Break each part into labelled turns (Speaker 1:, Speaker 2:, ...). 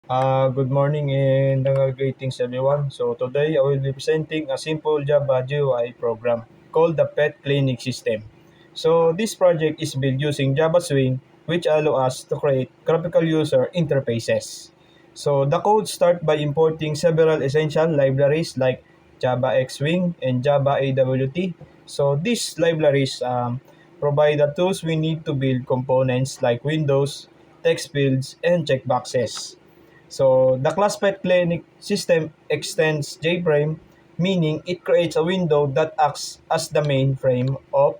Speaker 1: Good morning and greetings everyone. So today I will be presenting a simple Java GUI program called the Pet Clinic System. So this project is built using Java Swing, which allow us to create graphical user interfaces. So the code start by importing several essential libraries like Java X Swing and Java AWT. So these libraries provide the tools we need to build components like windows, text fields, and checkboxes. So the class pet clinic system extends JFrame, meaning it creates a window that acts as the main frame of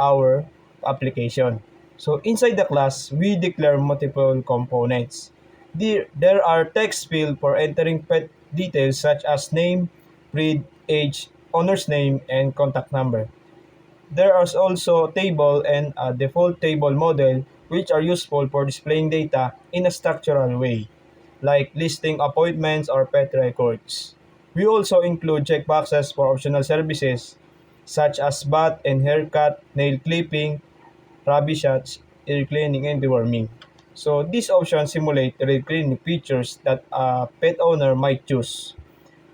Speaker 1: our application. So inside the class, we declare multiple components. There are text fields for entering pet details such as name, breed, age, owner's name, and contact number. There is also a table and a default table model which are useful for displaying data in a structural way, like listing appointments or pet records. We also include checkboxes for optional services such as bath and haircut, nail clipping, rabies shots, ear cleaning, and deworming. So these options simulate real clinic features that a pet owner might choose.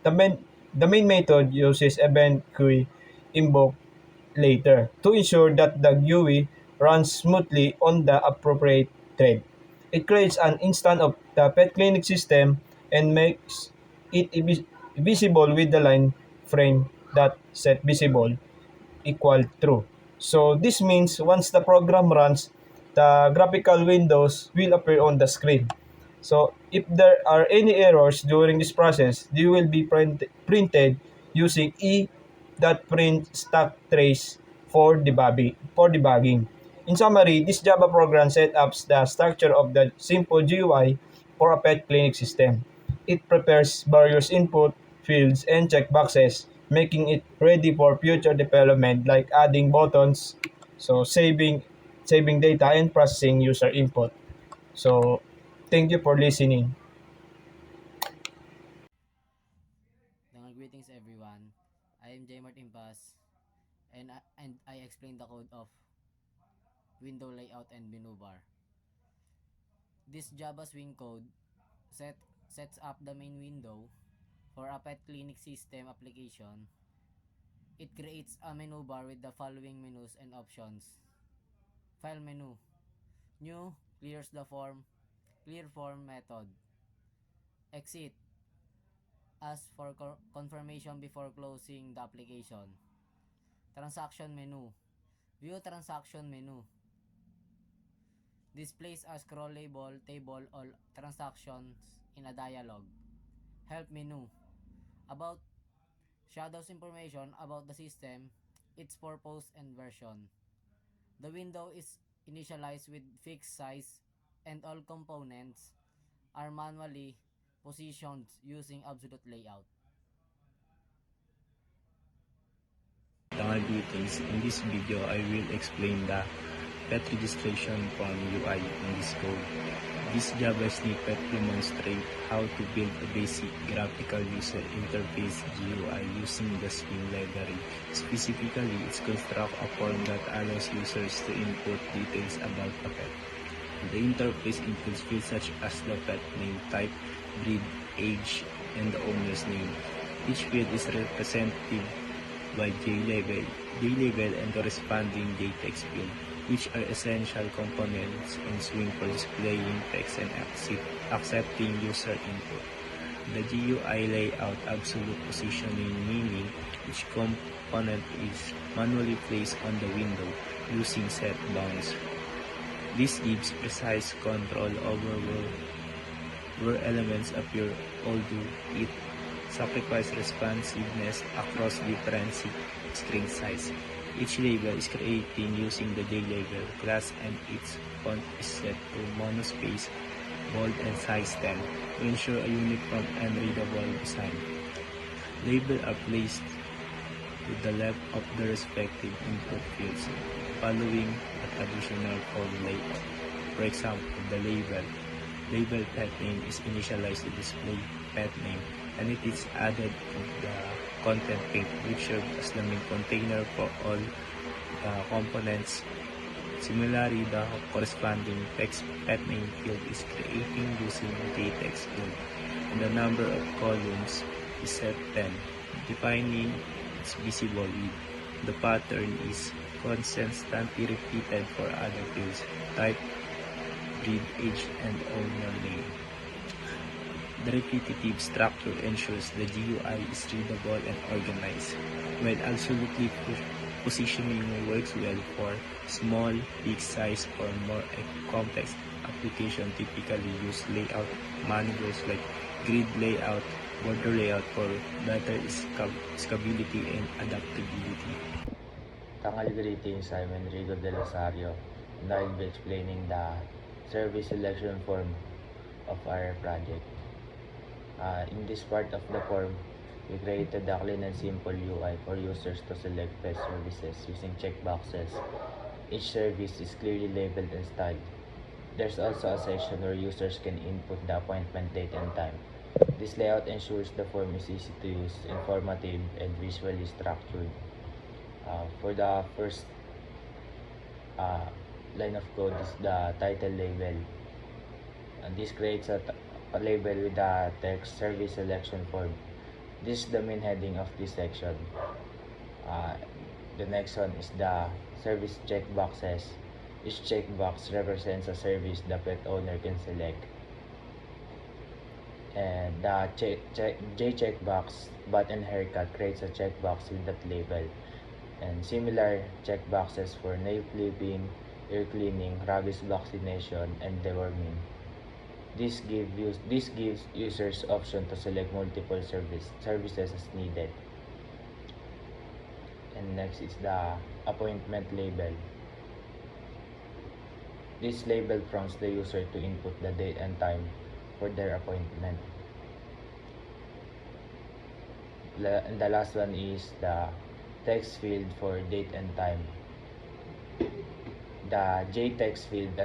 Speaker 1: The main, the main method uses event queue invoke later to ensure that the GUI runs smoothly on the appropriate thread. It creates an instance of the pet clinic system and makes it visible with the line frame that set visible equal true. So this means once the program runs, the graphical windows will appear on the screen. So if there are any errors during this process, they will be printed using e.print stack trace for debugging. In summary, this Java program sets up the structure of the simple GUI for a pet clinic system. It prepares various input fields and checkboxes, making it ready for future development like adding buttons, so saving data and processing user input. So thank you for listening.
Speaker 2: Greetings everyone. I am J. Martin Paz and I explain the code of window layout and menu bar. This Java Swing code sets up the main window for a pet clinic system application. It creates a menu bar with the following menus and options. File menu. New clears the clear form method. Exit. Ask for confirmation before closing the application. Transaction menu. View transaction menu. Displays a scrollable table or transactions in a dialog. Help menu. About shadows information about the system, its purpose and version. The window is initialized with fixed size and all components are manually positioned using absolute layout.
Speaker 3: Mga greetings. In this video, I will explain the pet registration form UI in this code. This Java snippet demonstrates how to build a basic graphical user interface GUI using the Swing library. Specifically, it constructs a form that allows users to input details about a pet. The interface includes fields such as the pet name, type, breed, age, and the owner's name. Each field is represented by JLabel and corresponding JText field, which are essential components in Swing for displaying text and accepting user input. The GUI layout absolute positioning, meaning each component is manually placed on the window using set bounds. This gives precise control over where elements appear, although it sacrifice responsiveness across different string size. Each label is created using the JLabel class and its font is set to monospace, bold and size 10 to ensure a uniform and readable design. Labels are placed to the left of the respective input fields, following a traditional form layout. For example, the label pet name is initialized to display pet name, and it is added to the content page, which serves as the main container for all components Similarly, the corresponding text pet name field is creating using jtext field, and the number of columns is set 10, defining its visible width. The pattern is constantly repeated for other fields: type, breed, age, and owner name. The repetitive structure ensures the GUI is readable and organized, while absolutely positioning works well for small, big size, or more complex applications. Typically use layout managers like grid layout, border layout for better scalability and adaptability.
Speaker 4: Tangal greetings, I'm Enrico De Rosario, and I'll be explaining the service selection form of our project. In this part of the form, we created a clean and simple UI for users to select best services using checkboxes. Each service is clearly labeled and styled. There's also a section where users can input the appointment date and time. This layout ensures the form is easy to use, informative, and visually structured. For the first uh, line of code is the title label. And this creates a label with the text service selection form. This is the main heading of this section. Uh, the next one is the service checkboxes. Each checkbox represents a service the pet owner can select. And the J checkbox button haircut creates a checkbox with that label. And similar checkboxes for nail clipping, ear cleaning, rabies vaccination, and deworming. This gives users option to select multiple services as needed. And next is the appointment label. This label prompts the user to input the date and time for their appointment. And the last one is the text field for date and time. The JText field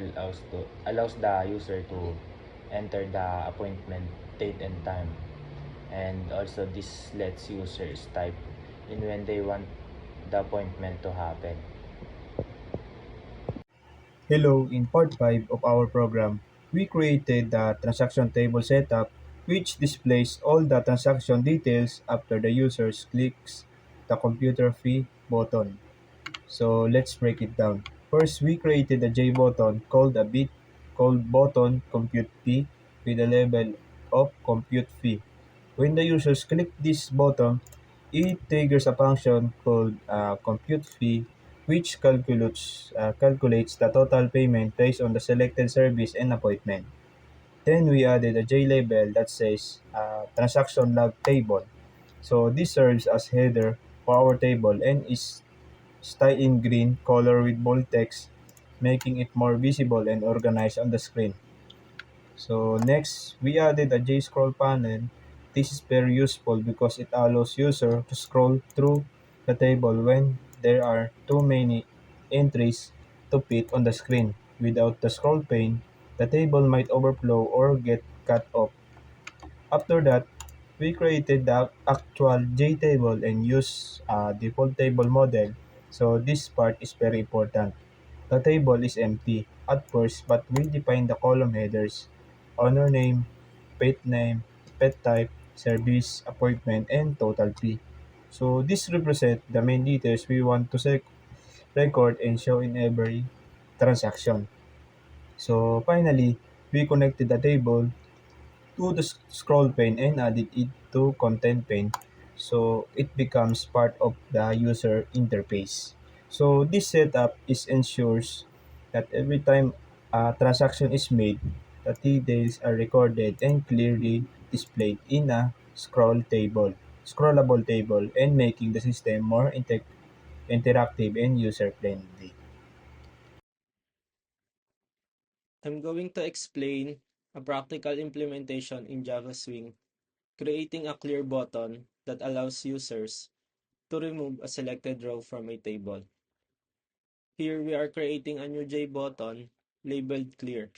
Speaker 4: allows the user to enter the appointment date and time, and also this lets users type in when they want the appointment to happen.
Speaker 1: Hello, in part 5 of our program, we created the transaction table setup which displays all the transaction details after the user clicks the computer fee button. So let's break it down. First, we created a J button called a bit called button compute fee with a label of compute fee. When the users click this button, it triggers a function called compute fee, which calculates the total payment based on the selected service and appointment. Then we added a J label that says transaction log table. So this serves as header for our table and is styled in green color with bold text, making it more visible and organized on the screen. So next, we added a J-scroll panel. This is very useful because it allows user to scroll through the table when there are too many entries to fit on the screen. Without the scroll pane, the table might overflow or get cut off. After that, we created the actual JTable and used a default table model. So this part is very important. The table is empty at first, but we define the column headers: owner name, pet type, service, appointment, and total fee. So this represent the main details we want to record and show in every transaction. So finally, we connected the table to the scroll pane and added it to content pane, so it becomes part of the user interface. So this setup is ensures that every time a transaction is made, the details are recorded and clearly displayed in a scrollable table, and making the system more interactive and user friendly.
Speaker 3: I'm going to explain a practical implementation in Java Swing, creating a clear button that allows users to remove a selected row from a table. Here we are creating a new J button labeled clear.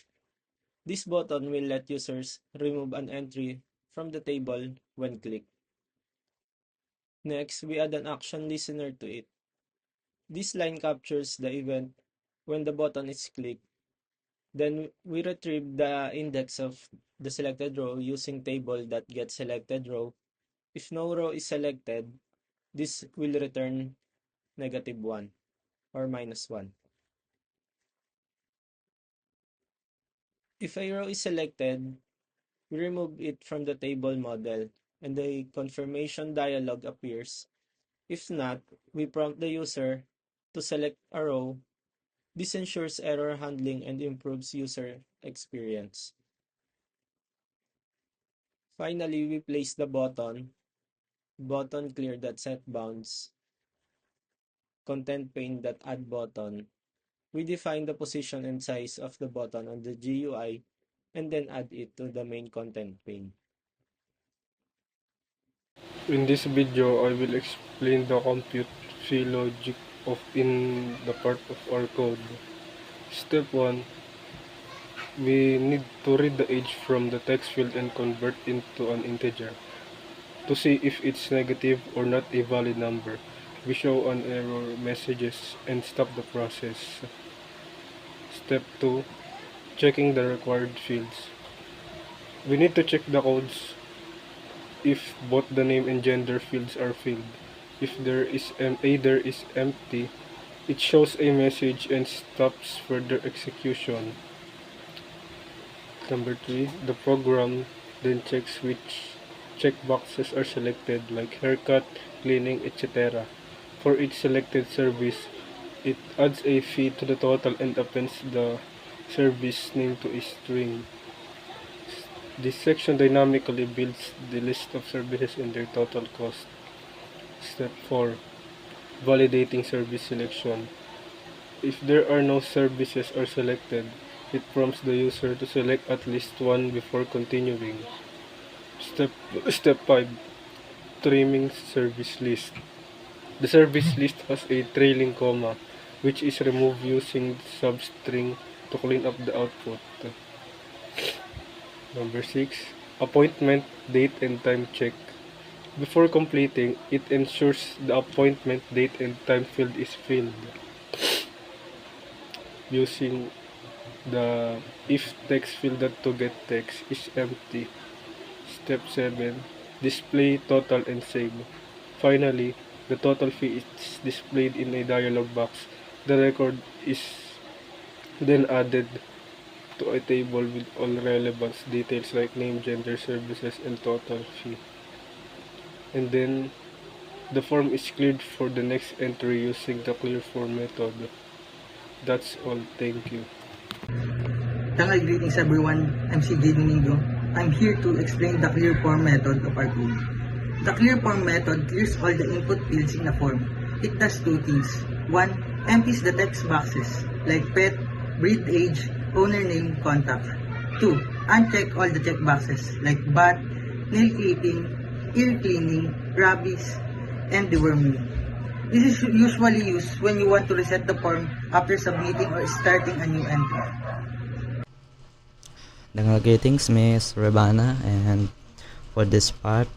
Speaker 3: This button will let users remove an entry from the table when clicked. Next, we add an action listener to it. This line captures the event When the button is clicked, then we retrieve the index of the selected row using table that gets selected row. If no row is selected, this will return -1 or -1. If a row is selected, we remove it from the table model and the confirmation dialog appears. If not, we prompt the user to select a row. This ensures error handling and improves user experience. Finally, we place the button clear that set bounds, content pane that add button. We define the position and size of the button on the GUI and then add it to the main content pane.
Speaker 5: In this video, I will explain the compute fee logic of in the part of our code. Step 1, we need to read the age from the text field and convert into an integer. To see if it's negative or not a valid number, we show an error messages and stop the process. Step 2, checking the required fields. We need to check the codes if both the name and gender fields are filled. If there is either is empty, it shows a message and stops further execution. Number 3, the program then checks which checkboxes are selected like haircut, cleaning, etc. For each selected service, it adds a fee to the total and appends the service name to a string. This section dynamically builds the list of services and their total cost. Step 4, validating service selection. If there are no services are selected, it prompts the user to select at least one before continuing. Step 5, trimming service list. The service list has a trailing comma, which is removed using substring to clean up the output. Number 6, appointment date and time check. Before completing, it ensures the appointment date and time field is filled using the if text field.toGetText is empty. Step 7, display total and save. Finally, the total fee is displayed in a dialog box. The record is then added to a table with all relevant details like name, gender, services, and total fee. And then the form is cleared for the next entry using the clear form method. That's all. Thank you.
Speaker 6: Greetings everyone, I'm CJ Domingo. I'm here to explain the clear form method of our code. The clear form method clears all the input fields in a form. It does two things. 1. Empties the text boxes like pet, breed, age, owner name, contact. 2. Uncheck all the checkboxes like bath, nail clipping, ear cleaning, rabies, and deworming. This is usually used when you want to reset the form after submitting or starting a new entry.
Speaker 7: Greetings, Miss Rebana, and for this part,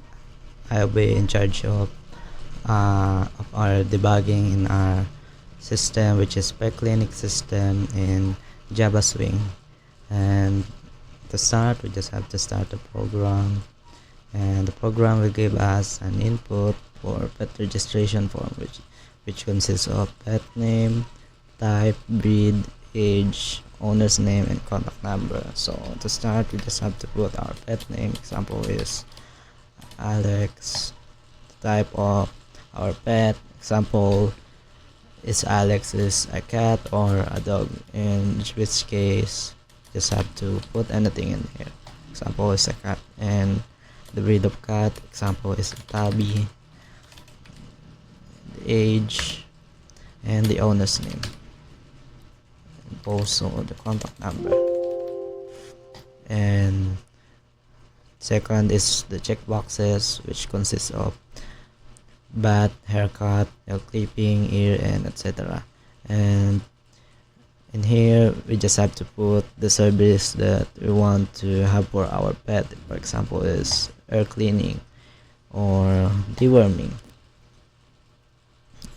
Speaker 7: I'll be in charge of our debugging in our system, which is Pet Clinic system in Java Swing. And to start, we just have to start the program, and the program will give us an input for pet registration form, which consists of pet name, type, breed, age, owner's name, and contact number. So to start, we just have to put our pet name. Example is Alex. The type of our pet, example is Alex is a cat or a dog, in which case just have to put anything in here. Example is a cat, and the breed of cat, example is a tabby, the age, and the owner's name, and also the contact number. And second is the checkboxes, which consists of bath, haircut, nail clipping, ear, and etc. And in here we just have to put the service that we want to have for our pet. For example is air cleaning or deworming.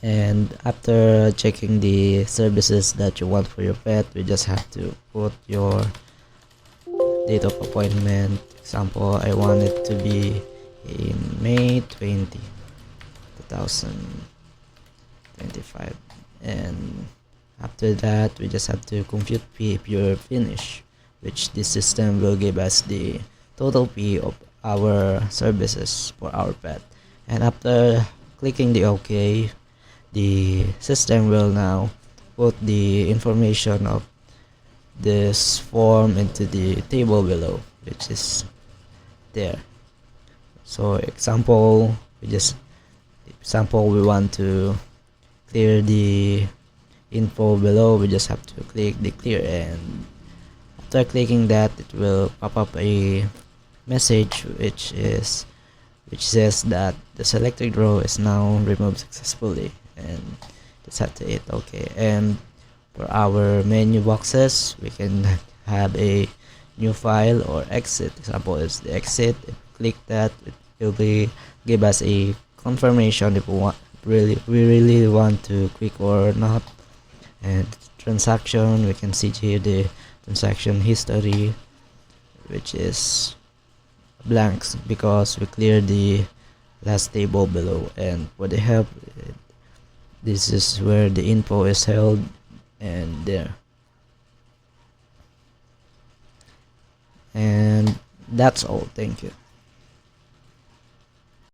Speaker 7: And after checking the services that you want for your pet, we just have to put your date of appointment. Example, I want it to be in May 2025. And after that, we just have to compute P if you're finished, which this system will give us the total P of our services for our pet. And after clicking the OK, the system will now put the information of this form into the table below, which is there. So we want to clear the info below. We just have to click the clear, and after clicking that, it will pop up a message which says that the selected row is now removed successfully, and just have to hit OK. And for our menu boxes, we can have a new file or exit. Example is the exit. If we click that, it will give us a confirmation if we really want to click or not. And transaction, we can see here the transaction history, which is blanks because we cleared the last table below. And for the help, this is where the info is held, and there. And that's all. Thank you.